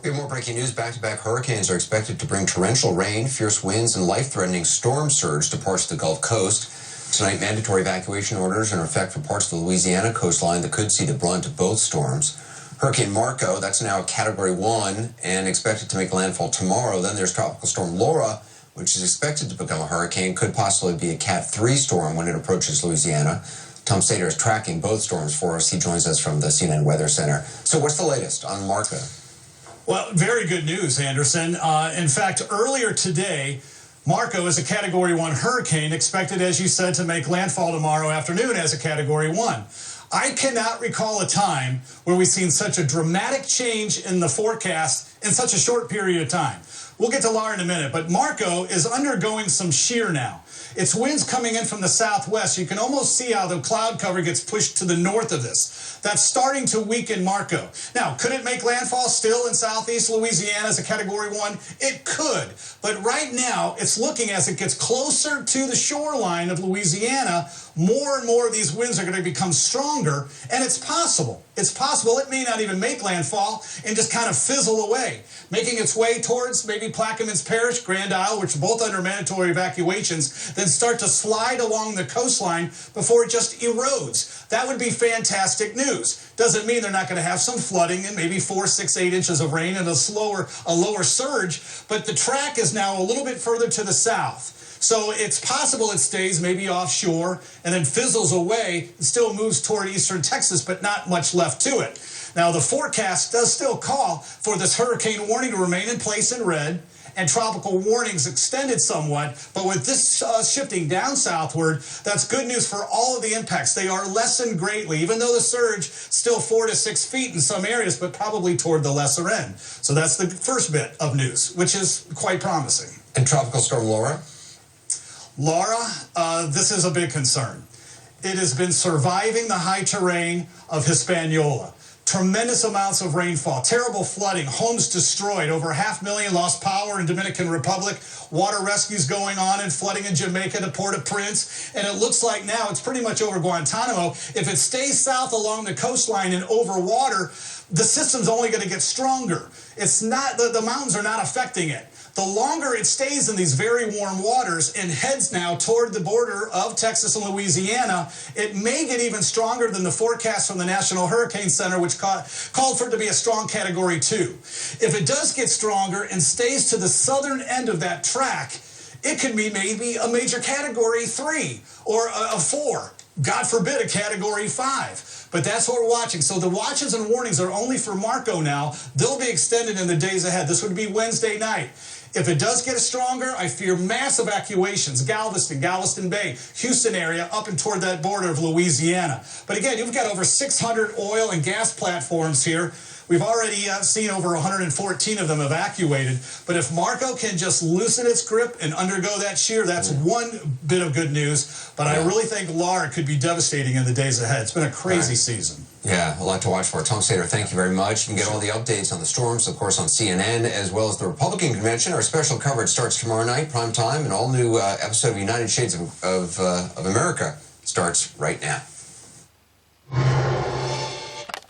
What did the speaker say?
We have more breaking news. Back-to-back hurricanes are expected to bring torrential rain, fierce winds, and life-threatening storm surge to parts of the Gulf Coast. Tonight, mandatory evacuation orders are in effect for parts of the Louisiana coastline that could see the brunt of both storms. Hurricane Marco, that's now a Category 1 and expected to make landfall tomorrow. Then there's Tropical Storm Laura, which is expected to become a hurricane, could possibly be a Cat 3 storm when it approaches Louisiana. Tom Satar is tracking both storms for us. He joins us from the CNN Weather Center. So what's the latest on Marco? Well, very good news, Anderson. In fact, earlier today, Marco is a Category 1 hurricane expected, as you said, to make landfall tomorrow afternoon as a Category 1. I cannot recall a time where we've seen such a dramatic change in the forecast in such a short period of time. We'll get to Laura in a minute, but Marco is undergoing some shear now. It's winds coming in from the southwest. You can almost see how the cloud cover gets pushed to the north of this. That's starting to weaken Marco. Now, could it make landfall still in southeast Louisiana as a Category 1? It could. But right now, it's looking as it gets closer to the shoreline of Louisiana, more and more of these winds are going to become stronger, and it's possible. It's possible it may not even make landfall and just kind of fizzle away, making its way towards maybe Plaquemines Parish, Grand Isle, which are both under mandatory evacuations, then start to slide along the coastline before it just erodes. That would be fantastic news. Doesn't mean they're not going to have some flooding and maybe 4, 6, 8 inches of rain and a lower surge, but the track is now a little bit further to the south. So it's possible it stays maybe offshore and then fizzles away and still moves toward eastern Texas, but not much left to it. Now, the forecast does still call for this hurricane warning to remain in place in red and tropical warnings extended somewhat. But with this shifting down southward, that's good news for all of the impacts. They are lessened greatly, even though the surge still 4 to 6 feet in some areas, but probably toward the lesser end. So that's the first bit of news, which is quite promising. And Tropical Storm Laura? Laura, this is a big concern. It has been surviving the high terrain of Hispaniola. Tremendous amounts of rainfall, terrible flooding, homes destroyed, over 500,000 lost power in Dominican Republic, water rescues going on and flooding in Jamaica to Port-au-Prince, and it looks like now it's pretty much over Guantanamo. If it stays south along the coastline and over water, the system's only going to get stronger. It's not, the mountains are not affecting it. The longer it stays in these very warm waters and heads now toward the border of Texas and Louisiana, it may get even stronger than the forecast from the National Hurricane Center, which called for it to be a strong Category 2. If it does get stronger and stays to the southern end of that track, it could be maybe a major Category 3 or a 4. God forbid a Category 5. But that's what we're watching. So the watches and warnings are only for Marco now. They'll be extended in the days ahead. This would be Wednesday night. If it does get stronger, I fear mass evacuations. Galveston Bay, Houston area, up and toward that border of Louisiana. But again, you've got over 600 oil and gas platforms here. We've already seen over 114 of them evacuated. But if Marco can just loosen its grip and undergo that shear, that's one bit of good news. But I really think Laura could be devastating in the days ahead. It's been a crazy season. Yeah, a lot to watch for. Tom Satar, thank you very much. You can get all the updates on the storms, of course, on CNN, as well as the Republican Convention. Our special coverage starts tomorrow night, prime time. An all-new episode of United Shades of America starts right now.